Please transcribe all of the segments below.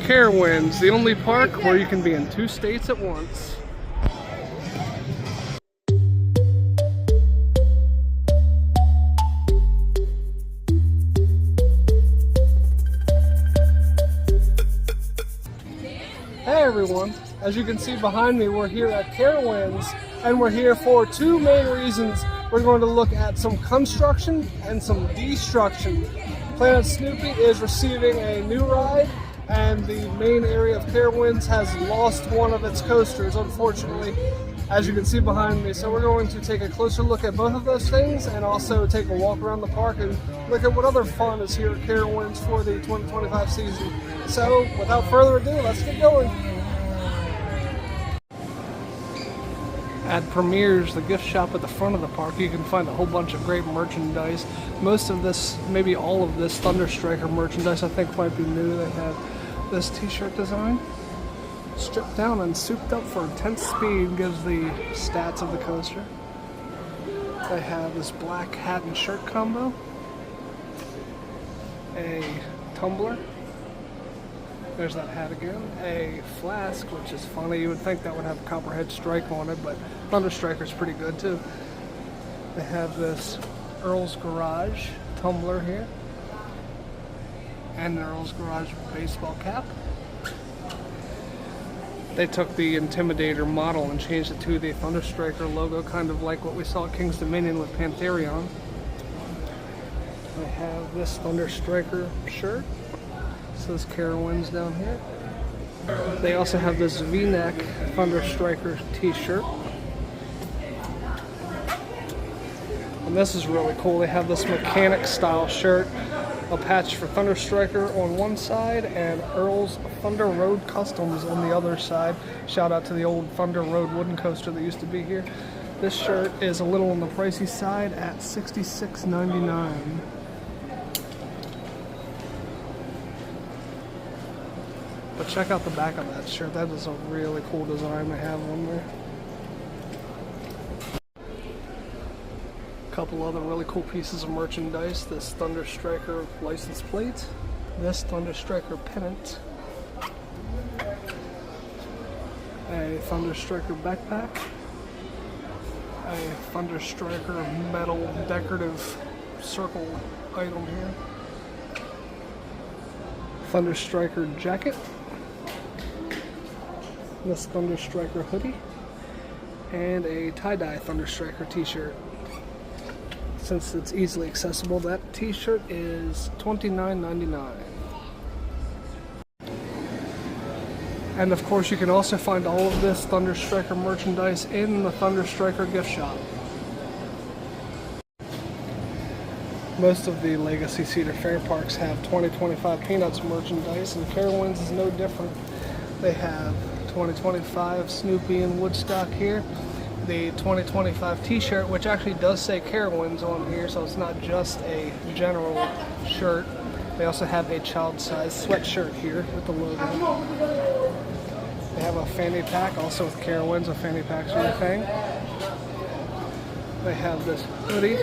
Carowinds, the only park where you can be in 2 states at once. Hey everyone, as you can see behind me, we're here at Carowinds, and we're here for 2 main reasons. We're going to look at some construction and some destruction. Planet Snoopy is receiving a new ride, and the main area of Carowinds has lost one of its coasters, unfortunately, as you can see behind me. So we're going to take a closer look at both of those things and also take a walk around the park and look at what other fun is here at Carowinds for the 2025 season. So without further ado, let's get going. At Premier's, the gift shop at the front of the park, you can find a whole bunch of great merchandise. Most of this, maybe all of this Thunder Striker merchandise I think might be new. They have this t-shirt design. Stripped down and souped up for intense speed gives the stats of the coaster. They have this black hat and shirt combo. A tumbler. There's that hat again. A flask, which is funny. You would think that would have a Copperhead Strike on it, but Thunder Striker's pretty good too. They have this Earl's Garage tumbler here. And an Earl's Garage baseball cap. They took the Intimidator model and changed it to the Thunder Striker logo, kind of like what we saw at King's Dominion with Pantherion. They have this Thunder Striker shirt. Says Carowinds down here. They also have this V-neck Thunder Striker t-shirt. And this is really cool. They have this mechanic style shirt. A patch for Thunder Striker on one side and Earl's Thunder Road Customs on the other side. Shout out to the old Thunder Road wooden coaster that used to be here. This shirt is a little on the pricey side at $66.99. But check out the back of that shirt. That is a really cool design they have on there. A couple other really cool pieces of merchandise. This Thunder Striker license plate. This Thunder Striker pennant. A Thunder Striker backpack. A Thunder Striker metal decorative circle item here. Thunder Striker jacket. This Thunder Striker hoodie, and a tie-dye Thunder Striker t-shirt. Since it's easily accessible, that t-shirt is $29.99. And of course, you can also find all of this Thunder Striker merchandise in the Thunder Striker gift shop. Most of the Legacy Cedar Fair parks have 2025 Peanuts merchandise, and Carowinds is no different. They have 2025 Snoopy and Woodstock here. The 2025 t-shirt, which actually does say Carowinds on here, so it's not just a general shirt. They also have a child-sized sweatshirt here with the logo. They have a fanny pack, also with Carowinds, a fanny pack sort of thing. They have this hoodie,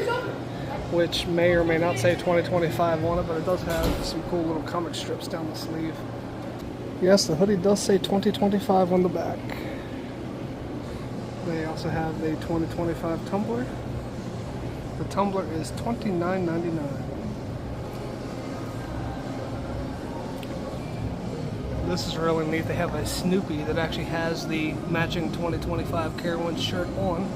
which may or may not say 2025 on it, but it does have some cool little comic strips down the sleeve. Yes, the hoodie does say 2025 on the back. They also have the 2025 tumbler. The tumbler is $29.99. This is really neat. They have a Snoopy that actually has the matching 2025 Carowinds shirt on.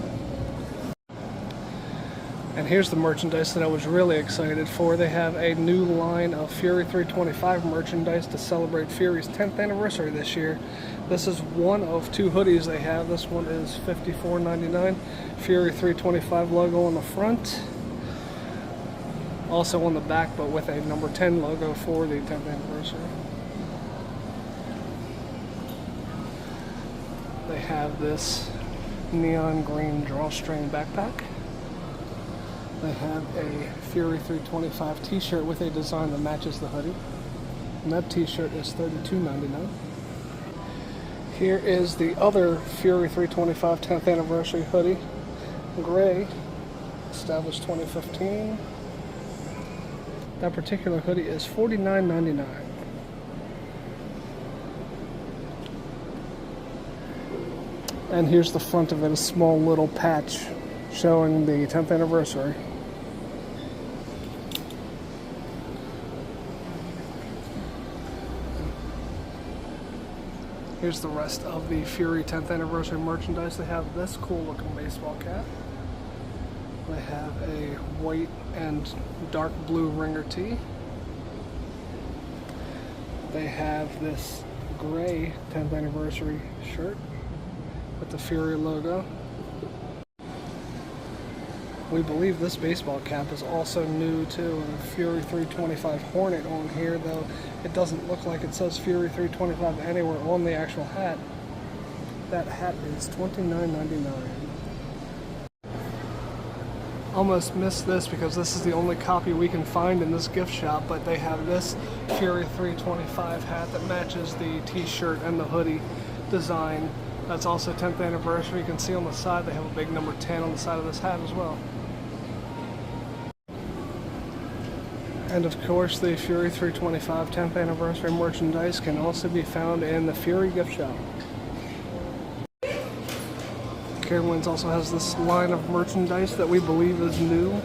And here's the merchandise that I was really excited for. They have a new line of Fury 325 merchandise to celebrate Fury's 10th anniversary this year. This is one of 2 hoodies they have. This one is $54.99. Fury 325 logo on the front. Also on the back, but with a number 10 logo for the 10th anniversary. They have this neon green drawstring backpack. They have a Fury 325 t-shirt with a design that matches the hoodie. And that t-shirt is $32.99. Here is the other Fury 325 10th anniversary hoodie. Gray, established 2015. That particular hoodie is $49.99. And here's the front of it, a small little patch showing the 10th anniversary. Here's the rest of the Fury 10th anniversary merchandise. They have this cool looking baseball cap. They have a white and dark blue ringer tee. They have this gray 10th anniversary shirt with the Fury logo. We believe this baseball cap is also new too, and a Fury 325 Hornet on here, though it doesn't look like it says Fury 325 anywhere on the actual hat. That hat is $29.99. Almost missed this because this is the only copy we can find in this gift shop, but they have this Fury 325 hat that matches the t-shirt and the hoodie design. That's also 10th anniversary. You can see on the side they have a big number 10 on the side of this hat as well. And of course, the Fury 325 10th anniversary merchandise can also be found in the Fury gift shop. Carowinds also has this line of merchandise that we believe is new.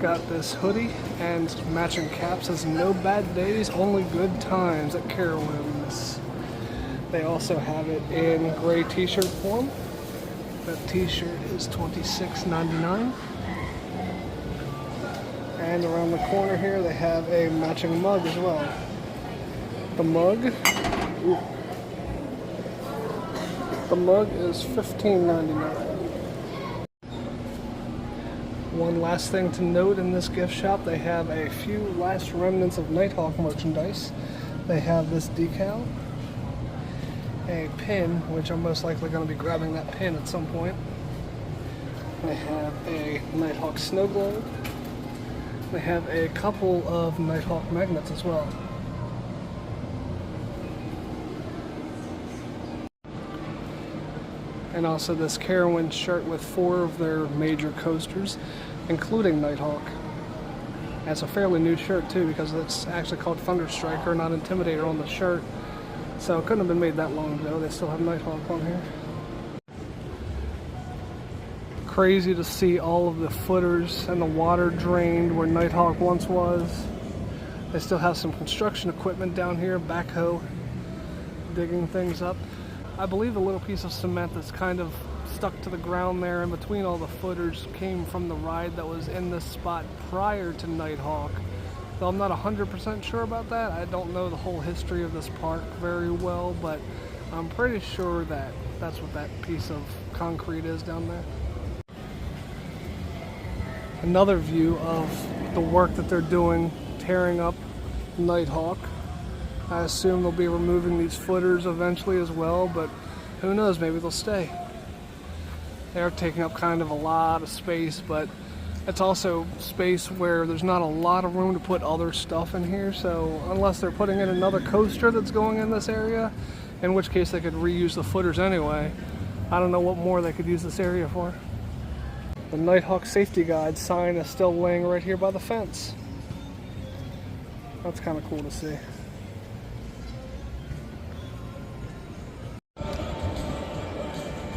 Got this hoodie and matching caps. Says no bad days, only good times at Carowinds. They also have it in gray t-shirt form. That t-shirt is $26.99. And around the corner here they have a matching mug as well. The mug is $15.99. One last thing to note in this gift shop, they have a few last remnants of Nighthawk merchandise. They have this decal, a pin, which I'm most likely going to be grabbing that pin at some point. They have a Nighthawk snow globe. They have a couple of Nighthawk magnets as well. And also this Carowinds shirt with 4 of their major coasters, including Nighthawk. That's a fairly new shirt too, because it's actually called Thunderstriker, not Intimidator on the shirt. So it couldn't have been made that long ago. They still have Nighthawk on here. Crazy to see all of the footers and the water drained where Nighthawk once was. They still have some construction equipment down here, backhoe, digging things up. I believe a little piece of cement that's kind of stuck to the ground there in between all the footers came from the ride that was in this spot prior to Nighthawk. Though I'm not 100% sure about that. I don't know the whole history of this park very well, but I'm pretty sure that that's what that piece of concrete is down there. Another view of the work that they're doing, tearing up Nighthawk. I assume they'll be removing these footers eventually as well, but who knows, maybe they'll stay. They're taking up kind of a lot of space, but it's also space where there's not a lot of room to put other stuff in here, so unless they're putting in another coaster that's going in this area, in which case they could reuse the footers anyway. I don't know what more they could use this area for. The Nighthawk safety guide sign is still laying right here by the fence. That's kind of cool to see.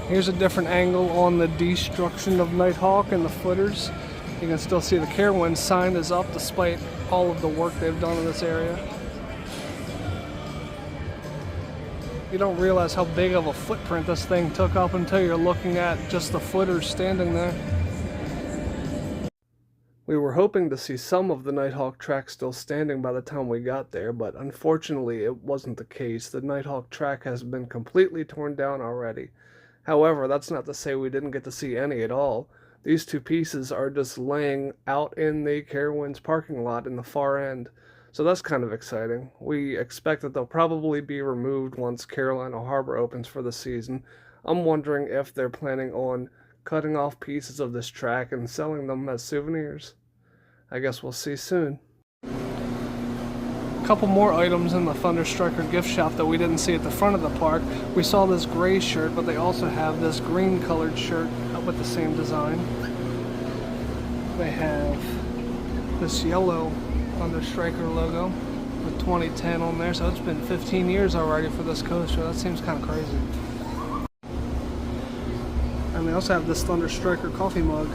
Here's a different angle on the destruction of Nighthawk and the footers. You can still see the Carowinds sign is up despite all of the work they've done in this area. You don't realize how big of a footprint this thing took up until you're looking at just the footers standing there. We were hoping to see some of the Nighthawk track still standing by the time we got there, but unfortunately it wasn't the case. The Nighthawk track has been completely torn down already. However, that's not to say we didn't get to see any at all. These 2 pieces are just laying out in the Carowinds parking lot in the far end, so that's kind of exciting. We expect that they'll probably be removed once Carolina Harbor opens for the season. I'm wondering if they're planning on cutting off pieces of this track and selling them as souvenirs. I guess we'll see soon. A couple more items in the Thunderstriker gift shop that we didn't see at the front of the park. We saw this gray shirt, but they also have this green colored shirt with the same design. They have this yellow Thunderstriker logo with 2010 on there, so it's been 15 years already for this coaster. That seems kind of crazy. they also have this Thunder Striker coffee mug.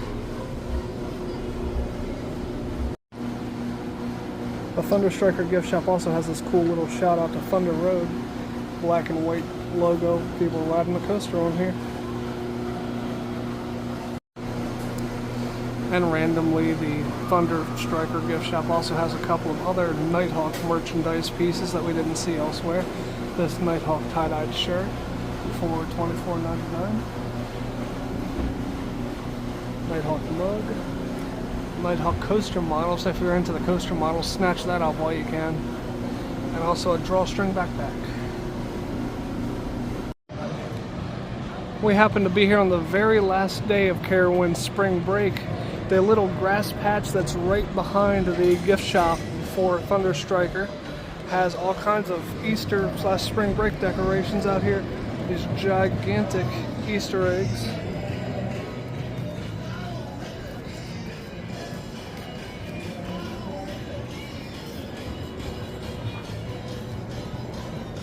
The Thunder Striker gift shop also has this cool little shout out to Thunder Road. Black and white logo, people riding the coaster on here. And randomly, the Thunder Striker gift shop also has a couple of other Nighthawk merchandise pieces that we didn't see elsewhere. This Nighthawk tie-dyed shirt for $24.99. Nighthawk mug. Nighthawk coaster model, so if you're into the coaster model, snatch that up while you can. And also a drawstring backpack. We happen to be here on the very last day of Carowinds spring break. The little grass patch that's right behind the gift shop for Thunder Striker has all kinds of Easter/spring break decorations out here. These gigantic Easter eggs.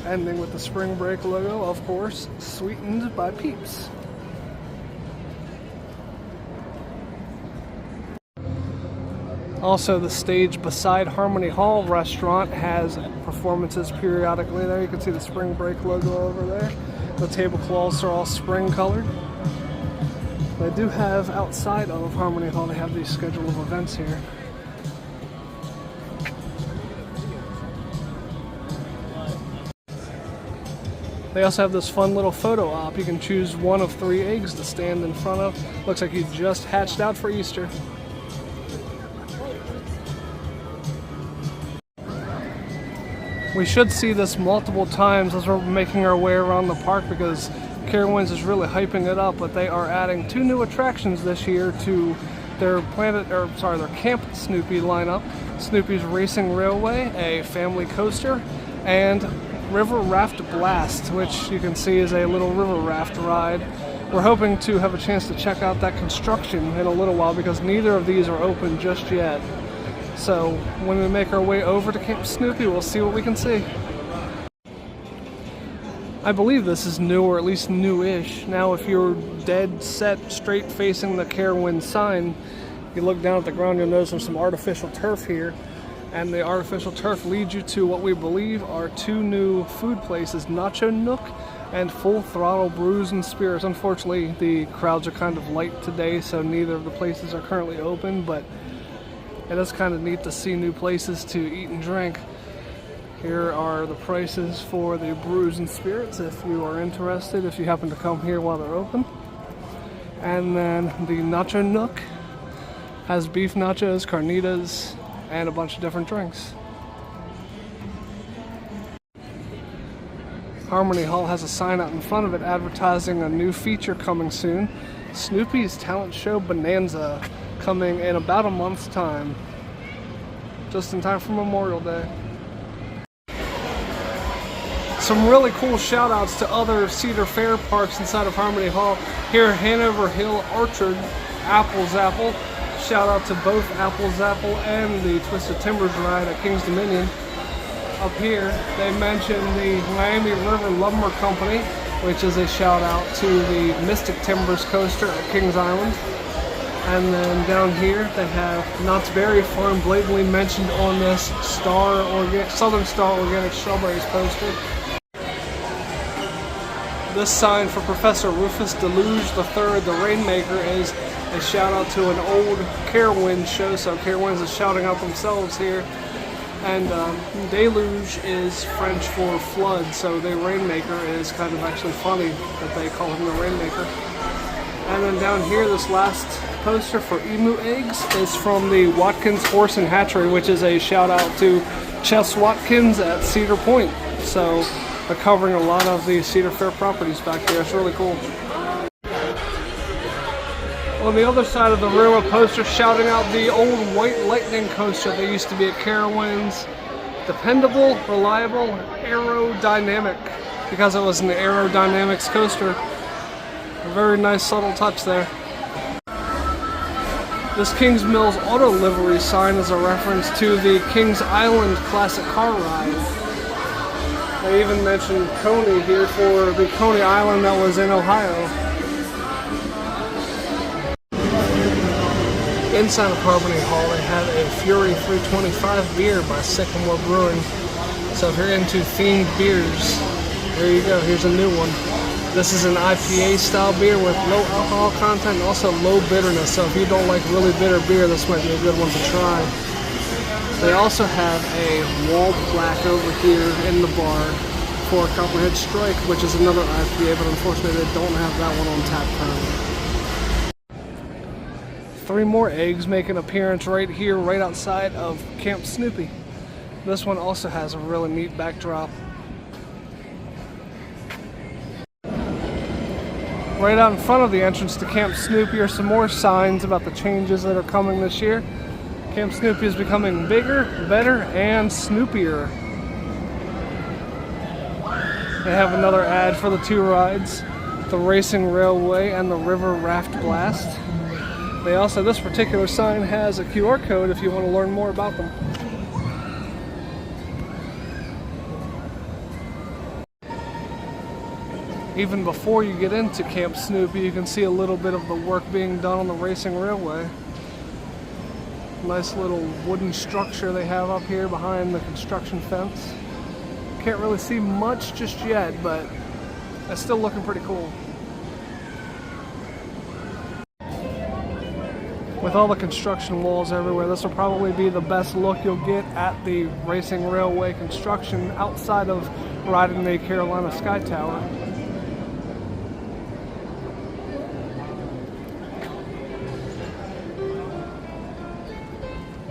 Ending with the spring break logo, of course, sweetened by Peeps. Also, the stage beside Harmony Hall restaurant has performances periodically there. You can see the spring break logo over there. The tablecloths are all spring colored. They do have, outside of Harmony Hall, they have these schedule of events here. They also have this fun little photo op. You can choose one of 3 eggs to stand in front of. Looks like you just hatched out for Easter. We should see this multiple times as we're making our way around the park because Carowinds is really hyping it up, but they are adding 2 new attractions this year to their their Camp Snoopy lineup. Snoopy's Racing Railway, a family coaster, and River Raft Blast, which you can see is a little river raft ride. We're hoping to have a chance to check out that construction in a little while because neither of these are open just yet. So when we make our way over to Camp Snoopy, we'll see what we can see. I believe this is new, or at least new-ish. Now if you're dead set straight facing the Carowinds sign, you look down at the ground, you'll notice there's some artificial turf here. And the artificial turf leads you to what we believe are 2 new food places, Nacho Nook and Full Throttle Brews and Spirits. Unfortunately, the crowds are kind of light today, so neither of the places are currently open, but it is kind of neat to see new places to eat and drink. Here are the prices for the Brews and Spirits if you are interested, if you happen to come here while they're open. And then the Nacho Nook has beef nachos, carnitas, and a bunch of different drinks. Harmony Hall has a sign out in front of it advertising a new feature coming soon. Snoopy's Talent Show Bonanza, coming in about a month's time. Just in time for Memorial Day. Some really cool shout outs to other Cedar Fair parks inside of Harmony Hall. Here at Hanover Hill Orchard, Apple's Apple. Shout out to both Apple's Apple and the Twisted Timbers ride at King's Dominion. Up here, they mention the Miami River Lumber Company, which is a shout out to the Mystic Timbers coaster at Kings Island. And then down here, they have Knott's Berry Farm, blatantly mentioned on this Southern Star Organic Strawberries poster. This sign for Professor Rufus Deluge III, the Rainmaker, is a shout out to an old Carowinds show, so Carowinds is shouting out themselves here. And Deluge is French for flood, so the Rainmaker is kind of actually funny that they call him the Rainmaker. And then down here, this last poster for Emu Eggs is from the Watkins Horse and Hatchery, which is a shout out to Chess Watkins at Cedar Point. So they're covering a lot of the Cedar Fair properties back there. It's really cool. On the other side of the room, a poster shouting out the old White Lightning coaster that used to be at Carowinds. Dependable, reliable, aerodynamic, because it was an aerodynamics coaster. A very nice subtle touch there. This Kings Mills auto livery sign is a reference to the Kings Island classic car ride. They even mentioned Coney here for the Coney Island that was in Ohio. Inside of Harmony Hall, they have a Fury 325 beer by Sycamore Brewing. So if you're into themed beers, there you go, here's a new one. This is an IPA style beer with low alcohol content and also low bitterness. So if you don't like really bitter beer, this might be a good one to try. They also have a wall plaque over here in the bar for Copperhead Strike, which is another IPA, but unfortunately they don't have that one on tap currently. 3 more eggs make an appearance right here, right outside of Camp Snoopy. This one also has a really neat backdrop. Right out in front of the entrance to Camp Snoopy are some more signs about the changes that are coming this year. Camp Snoopy is becoming bigger, better, and snoopier. They have another ad for the 2 rides, the Racing Railway and the River Raft Blast. They also, this particular sign has a QR code if you want to learn more about them. Even before you get into Camp Snoopy, you can see a little bit of the work being done on the Racing Railway. Nice little wooden structure they have up here behind the construction fence. Can't really see much just yet, but it's still looking pretty cool. With all the construction walls everywhere, this will probably be the best look you'll get at the Racing Railway construction outside of riding the Carolina Sky Tower.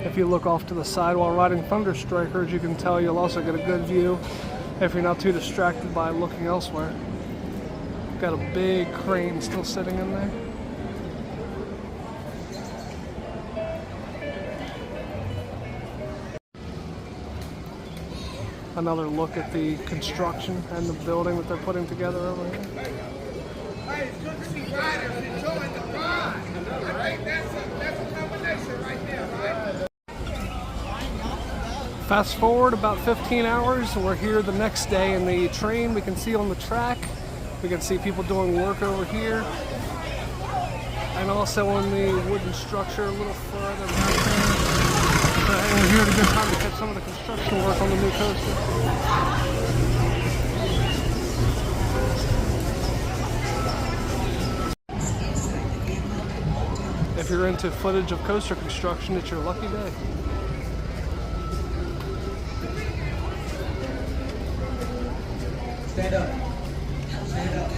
If you look off to the side while riding Thunder Strikers, you can tell you'll also get a good view if you're not too distracted by looking elsewhere. Got a big crane still sitting in there. Another look at the construction and the building that they're putting together over here. Hey, it's good to see riders enjoying the ride. Right? That's a combination right there, right? Fast forward about 15 hours, we're here the next day in the train. We can see on the track, we can see people doing work over here, and also on the wooden structure a little further back there. And we're here at a good time to catch some of the construction work on the new coaster. If you're into footage of coaster construction, it's your lucky day. Stand up. Stand up.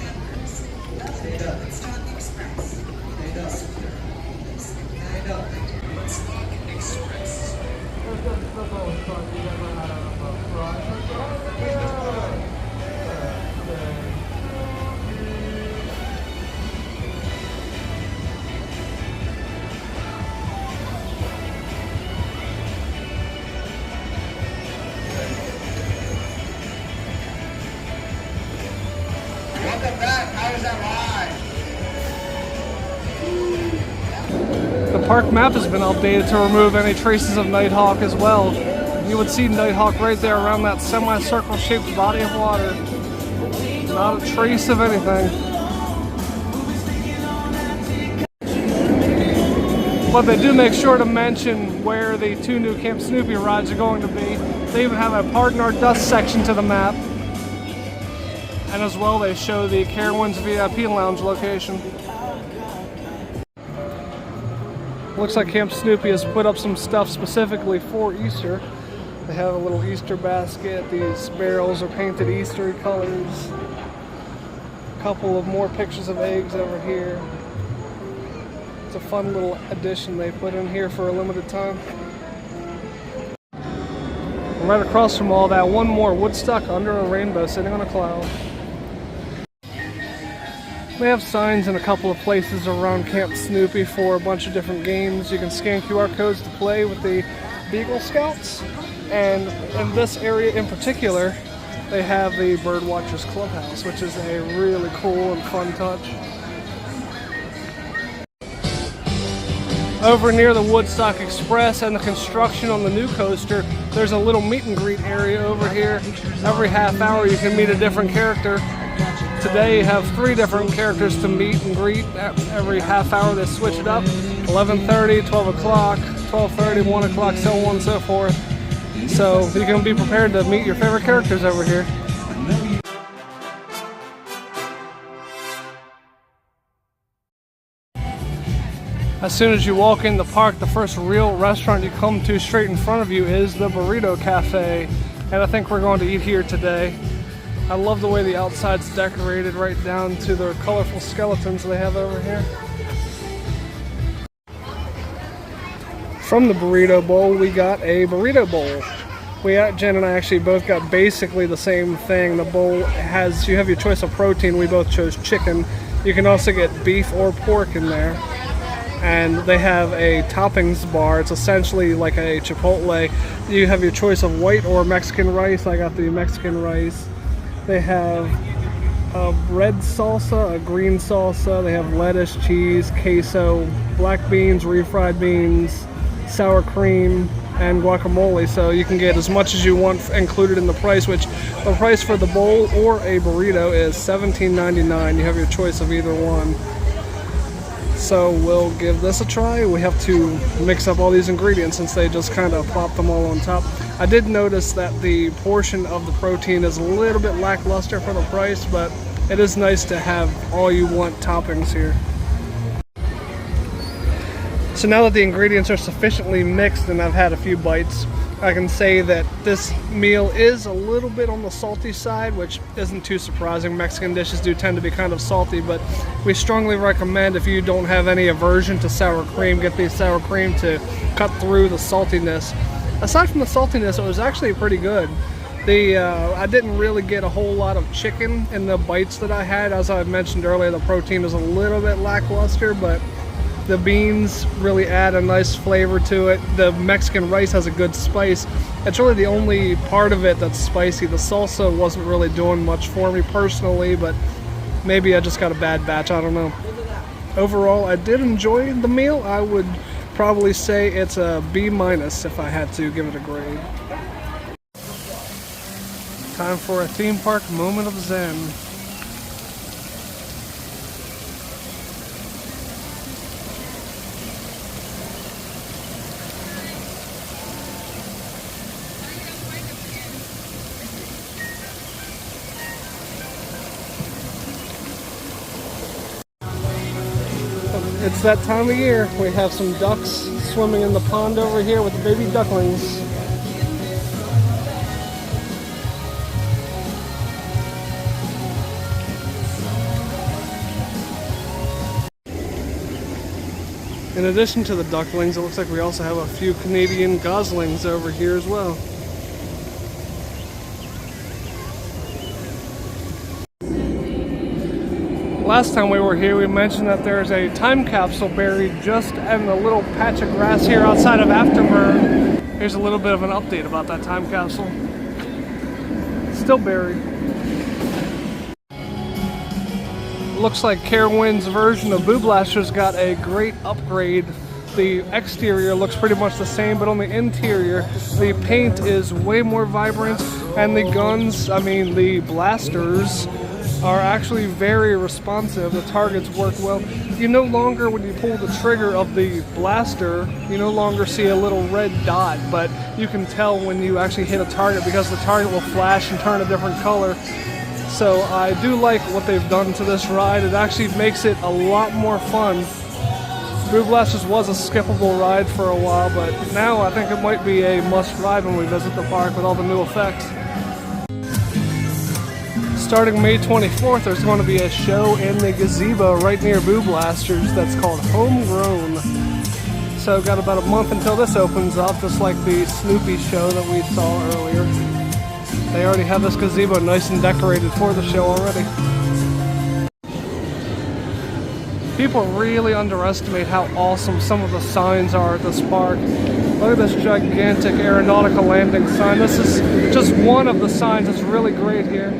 Stand up. Stand up. Stand up. Express. Welcome back. How was that ride? The park map has been updated to remove any traces of Nighthawk as well. You would see Nighthawk right there around that semicircle shaped body of water. Not a trace of anything. But they do make sure to mention where the 2 new Camp Snoopy rides are going to be. They even have a Pardon Our Dust section to the map. And as well, they show the Carowinds VIP Lounge location. Looks like Camp Snoopy has put up some stuff specifically for Easter. They have a little Easter basket. These barrels are painted Easter colors. A couple of more pictures of eggs over here. It's a fun little addition they put in here for a limited time. And right across from all that, one more Woodstock under a rainbow sitting on a cloud. They have signs in a couple of places around Camp Snoopy for a bunch of different games. You can scan QR codes to play with the Beagle Scouts. And in this area in particular, they have the Birdwatchers Clubhouse, which is a really cool and fun touch. Over near the Woodstock Express and the construction on the new coaster, there's a little meet and greet area over here. Every half hour you can meet a different character. Today you have 3 different characters to meet and greet. Every half hour they switch it up. 11:30, 12 o'clock, 12:30, 1 o'clock, so on and so forth. So you can be prepared to meet your favorite characters over here. As soon as you walk in the park, the first real restaurant you come to straight in front of you is the Burrito Cafe. And I think we're going to eat here today. I love the way the outside's decorated right down to their colorful skeletons they have over here. From the Burrito Bowl, we got a Burrito Bowl. Jen and I actually both got basically the same thing. The bowl has, you have your choice of protein. We both chose chicken. You can also get beef or pork in there. And they have a toppings bar. It's essentially like a Chipotle. You have your choice of white or Mexican rice. I got the Mexican rice. They have a red salsa, a green salsa. They have lettuce, cheese, queso, black beans, refried beans, sour cream, and guacamole. So you can get as much as you want included in the price, which the price for the bowl or a burrito is $17.99. You have your choice of either one. So we'll give this a try. We have to mix up all these ingredients since they just kind of plop them all on top. I did notice that the portion of the protein is a little bit lackluster for the price, but it is nice to have all you want toppings here. So now that the ingredients are sufficiently mixed and I've had a few bites, I can say that this meal is a little bit on the salty side, which isn't too surprising. Mexican dishes do tend to be kind of salty, but we strongly recommend, if you don't have any aversion to sour cream, get the sour cream to cut through the saltiness. Aside from the saltiness, it was actually pretty good. I didn't really get a whole lot of chicken in the bites that I had. As I mentioned earlier, the protein is a little bit lackluster, but the beans really add a nice flavor to it. The Mexican rice has a good spice. It's really the only part of it that's spicy. The salsa wasn't really doing much for me personally, but maybe I just got a bad batch, I don't know. Overall, I did enjoy the meal. I would probably say it's a B- if I had to give it a grade. Time for a theme park moment of zen. It's that time of year. We have some ducks swimming in the pond over here with the baby ducklings. In addition to the ducklings, it looks like we also have a few Canadian goslings over here as well. Last time we were here, we mentioned that there's a time capsule buried just in a little patch of grass here outside of Afterburn. Here's a little bit of an update about that time capsule. Still buried. Looks like Carowinds' version of Boo Blaster's got a great upgrade. The exterior looks pretty much the same, but on the interior, the paint is way more vibrant, and the guns, the blasters, are actually very responsive. The targets work well. You no longer, when you pull the trigger of the blaster, you no longer see a little red dot, but you can tell when you actually hit a target because the target will flash and turn a different color. So I do like what they've done to this ride. It actually makes it a lot more fun. Boo Blasters was a skippable ride for a while, but now I think it might be a must ride when we visit the park with all the new effects. Starting May 24th, there's going to be a show in the gazebo right near Boo Blasters that's called Homegrown. So got about a month until this opens up, just like the Snoopy show that we saw earlier. They already have this gazebo nice and decorated for the show already. People really underestimate how awesome some of the signs are at this park. Look at this gigantic aeronautical landing sign. This is just one of the signs that's really great here.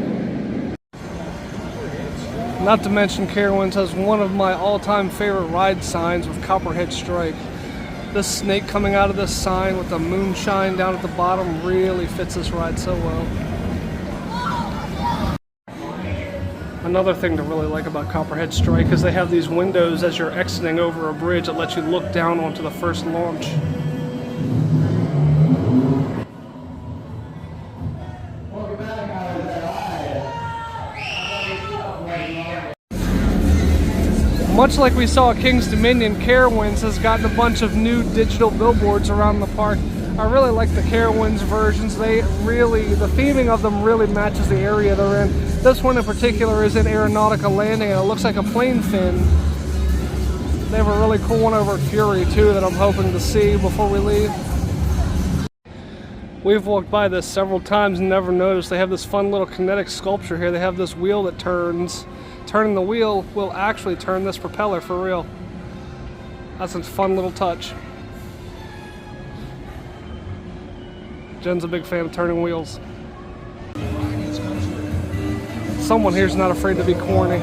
Not to mention Carowinds has one of my all-time favorite ride signs with Copperhead Strike. This snake coming out of this sign with the moonshine down at the bottom really fits this ride so well. Another thing to really like about Copperhead Strike is they have these windows as you're exiting over a bridge that let you look down onto the first launch. Much like we saw at King's Dominion, Carowinds has gotten a bunch of new digital billboards around the park. I really like the Carowinds versions. The theming of them really matches the area they're in. This one in particular is in Aeronautica Landing, and it looks like a plane fin. They have a really cool one over at Fury too that I'm hoping to see before we leave. We've walked by this several times and never noticed. They have this fun little kinetic sculpture here. They have this wheel that turns. Turning the wheel will actually turn this propeller for real. That's a fun little touch. Jen's a big fan of turning wheels. Someone here's not afraid to be corny.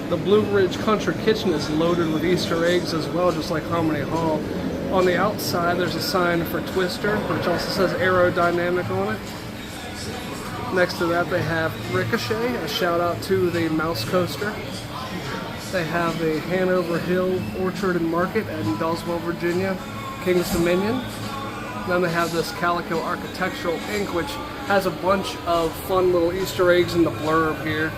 The Blue Ridge Country Kitchen is loaded with Easter eggs as well, just like Harmony Hall. On the outside there's a sign for Twister, which also says Aerodynamic on it. Next to that they have Ricochet, a shout out to the mouse coaster. They have the Hanover Hill Orchard and Market in Doswell, Virginia, King's Dominion. Then they have this Calico Architectural Inc., which has a bunch of fun little Easter eggs in the blurb here.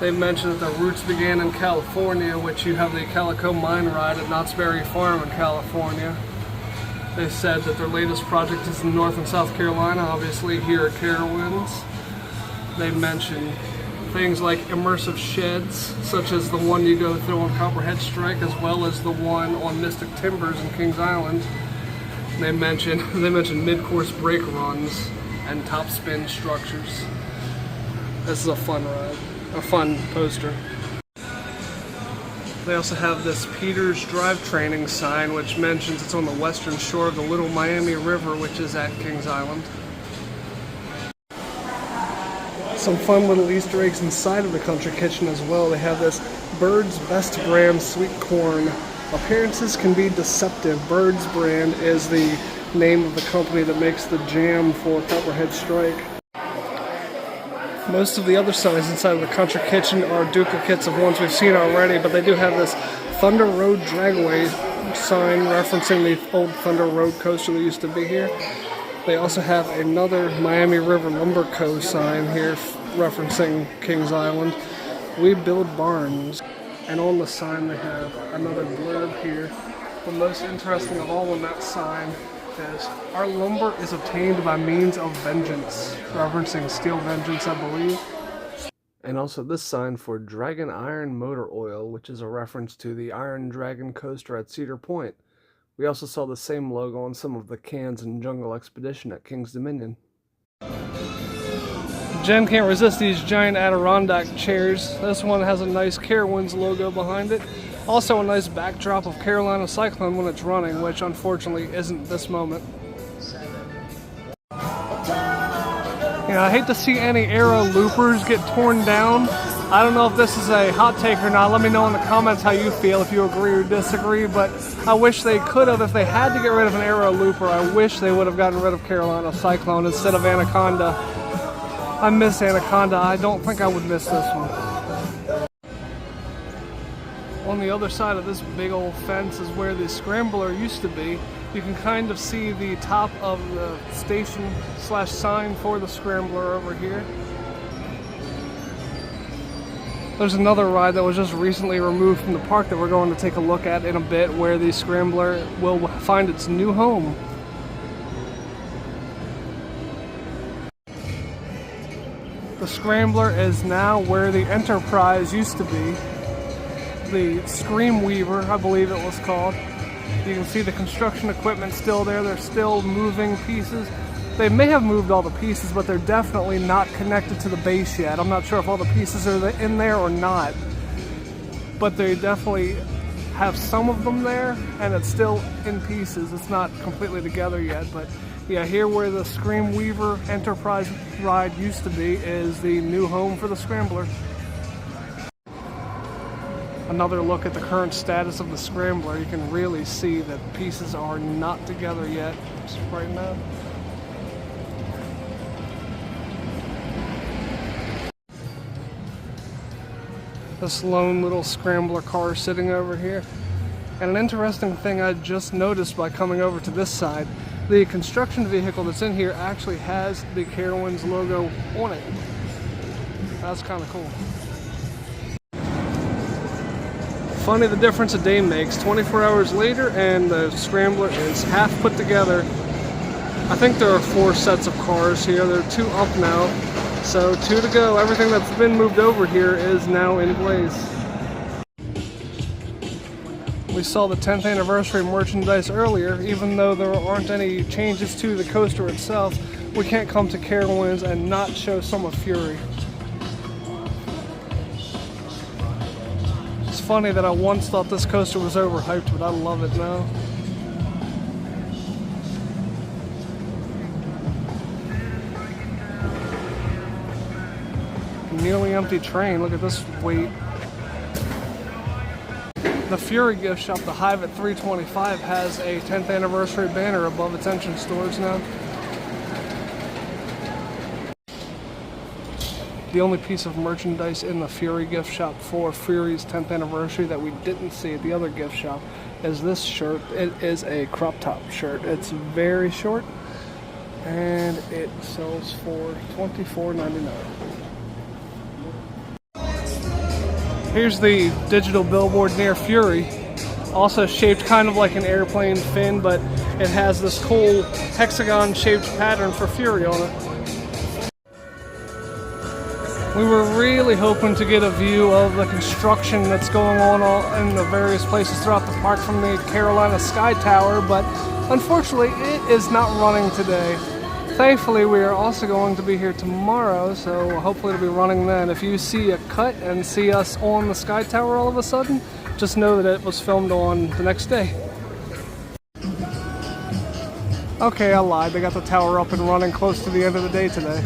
They mentioned that their roots began in California, which you have the Calico Mine Ride at Knott's Berry Farm in California. They said that their latest project is in North and South Carolina, obviously here at Carowinds. They mentioned things like immersive sheds, such as the one you go through on Copperhead Strike, as well as the one on Mystic Timbers in Kings Island. They mentioned mid-course brake runs and top spin structures. This is a fun ride, a fun poster. They also have this Peters Drive Training sign, which mentions it's on the western shore of the Little Miami River, which is at Kings Island. Some fun little Easter eggs inside of the Country Kitchen as well. They have this Bird's Best Brand Sweet Corn. Appearances can be deceptive. Bird's Brand is the name of the company that makes the jam for Copperhead Strike. Most of the other signs inside of the Country Kitchen are duplicates of ones we've seen already, but they do have this Thunder Road Dragway sign referencing the old Thunder Road coaster that used to be here. They also have another Miami River Lumber Co. sign here referencing Kings Island. We build barns. And on the sign they have another blurb here. The most interesting of all on that sign is, "Our lumber is obtained by means of vengeance," referencing Steel Vengeance, I believe. And also this sign for Dragon Iron Motor Oil, which is a reference to the Iron Dragon coaster at Cedar Point. We also saw the same logo on some of the cans in Jungle Expedition at King's Dominion. Jen can't resist these giant Adirondack chairs. This one has a nice Carowinds logo behind it. Also a nice backdrop of Carolina Cyclone when it's running, which unfortunately isn't this moment. I hate to see any Aero loopers get torn down. I don't know if this is a hot take or not. Let me know in the comments how you feel, if you agree or disagree, but I wish they could have. If they had to get rid of an Aero looper, I wish they would have gotten rid of Carolina Cyclone instead of Anaconda. I miss Anaconda. I don't think I would miss this one. On the other side of this big old fence is where the Scrambler used to be. You can kind of see the top of the station / sign for the Scrambler over here. There's another ride that was just recently removed from the park that we're going to take a look at in a bit, where the Scrambler will find its new home. The Scrambler is now where the Enterprise used to be. The Scream Weaver, I believe it was called. You can see the construction equipment still there. They're still moving pieces. They may have moved all the pieces, but they're definitely not connected to the base yet. I'm not sure if all the pieces are in there or not, but they definitely have some of them there, and it's still in pieces. It's not completely together yet, but yeah, here where the Scream Weaver Enterprise ride used to be is the new home for the Scrambler. Another look at the current status of the Scrambler. You can really see that pieces are not together yet right now. This lone little scrambler car sitting over here. And an interesting thing I just noticed by coming over to this side, the construction vehicle that's in here actually has the Carowinds logo on it. That's kind of cool. Funny the difference a day makes. 24 hours later and the scrambler is half put together. I think there are 4 sets of cars here. There are 2 up now, so 2 to go. Everything that's been moved over here is now in place. We saw the 10th anniversary merchandise earlier. Even though there aren't any changes to the coaster itself, we can't come to Carowinds and not show some of Fury. It's funny that I once thought this coaster was overhyped, but I love it now. Nearly empty train. Look at this wait. The Fury gift shop, the Hive at 325, has a 10th anniversary banner above its entrance doors now. The only piece of merchandise in the Fury gift shop for Fury's 10th anniversary that we didn't see at the other gift shop is this shirt. It is a crop top shirt. It's very short and it sells for $24.99. Here's the digital billboard near Fury, also shaped kind of like an airplane fin, but it has this cool hexagon shaped pattern for Fury on it. We were really hoping to get a view of the construction that's going on in the various places throughout the park from the Carolina Sky Tower, but unfortunately it is not running today. Thankfully, we are also going to be here tomorrow, so hopefully it'll be running then. If you see a cut and see us on the Sky Tower all of a sudden, just know that it was filmed on the next day. Okay, I lied. They got the tower up and running close to the end of the day today.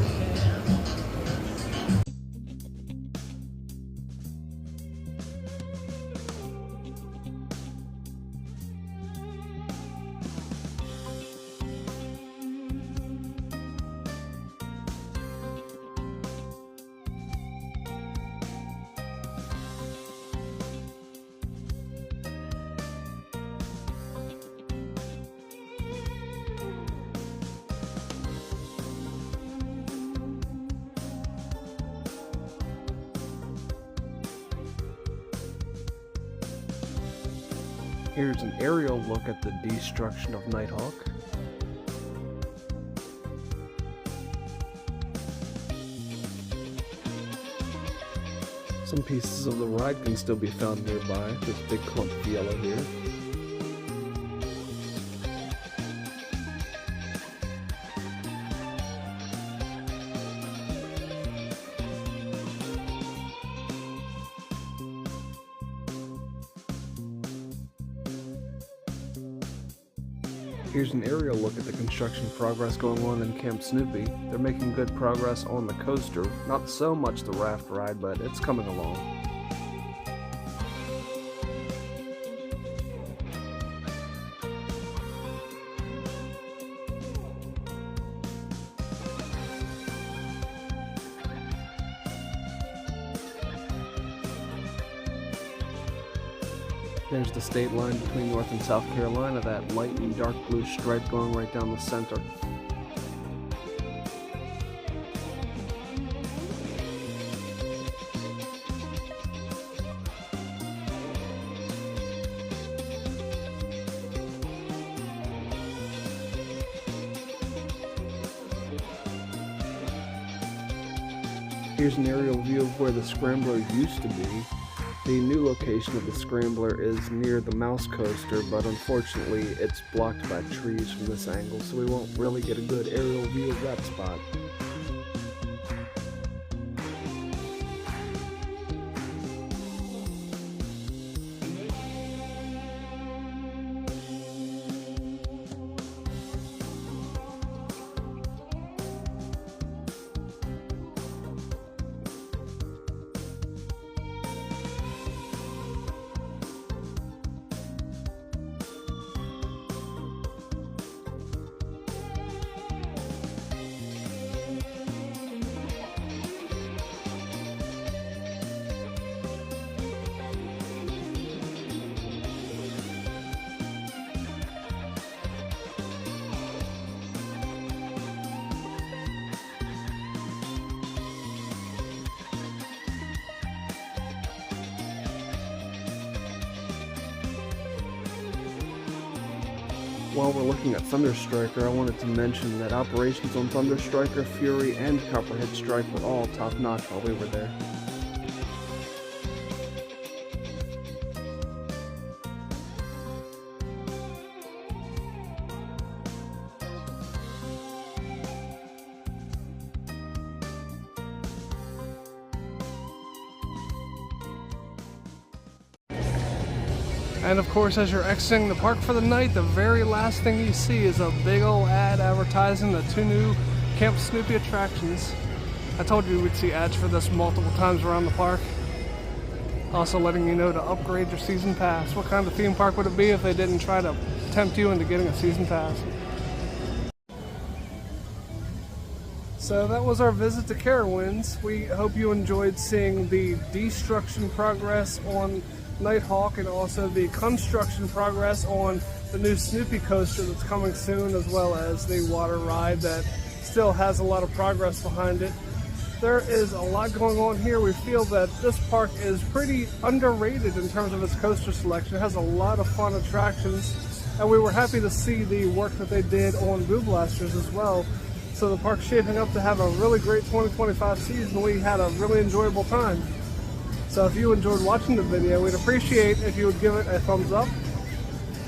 Here's an aerial look at the destruction of Nighthawk. Some pieces of the ride can still be found nearby. This big clump of yellow here. Here's an aerial look at the construction progress going on in Camp Snoopy. They're making good progress on the coaster. Not so much the raft ride, but it's coming along. There's the state line between North and South Carolina, that light and dark blue stripe going right down the center. Here's an aerial view of where the Scrambler used to be. The new location of the Scrambler is near the Mouse Coaster, but unfortunately it's blocked by trees from this angle, so we won't really get a good aerial view of that spot. while we're looking at Thunderstriker, I wanted to mention that operations on Thunderstriker, Fury, and Copperhead Strike were all top-notch while we were there. And of course, as you're exiting the park for the night, the very last thing you see is a big old ad advertising the 2 new Camp Snoopy attractions. I told you we'd see ads for this multiple times around the park. Also letting you know to upgrade your season pass. What kind of theme park would it be if they didn't try to tempt you into getting a season pass? So that was our visit to Carowinds. We hope you enjoyed seeing the destruction progress on Nighthawk and also the construction progress on the new Snoopy coaster that's coming soon, as well as the water ride that still has a lot of progress behind it. There is a lot going on here. We feel that this park is pretty underrated in terms of its coaster selection. It has a lot of fun attractions, and we were happy to see the work that they did on Boo Blasters as well. So the park's shaping up to have a really great 2025 season. We had a really enjoyable time. So if you enjoyed watching the video, we'd appreciate if you would give it a thumbs up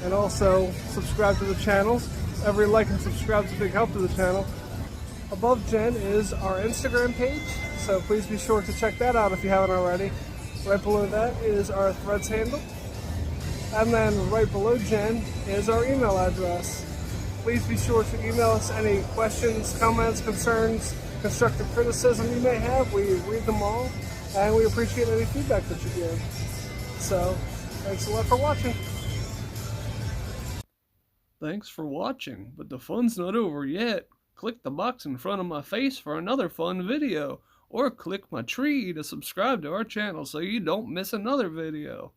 and also subscribe to the channel. Every like and subscribe is a big help to the channel. Above Jen is our Instagram page, so please be sure to check that out if you haven't already. Right below that is our Threads handle. And then right below Jen is our email address. Please be sure to email us any questions, comments, concerns, constructive criticism you may have. We read them all. And we appreciate any feedback that you give. So, thanks a lot for watching. Thanks for watching, but the fun's not over yet. Click the box in front of my face for another fun video, or click my tree to subscribe to our channel so you don't miss another video.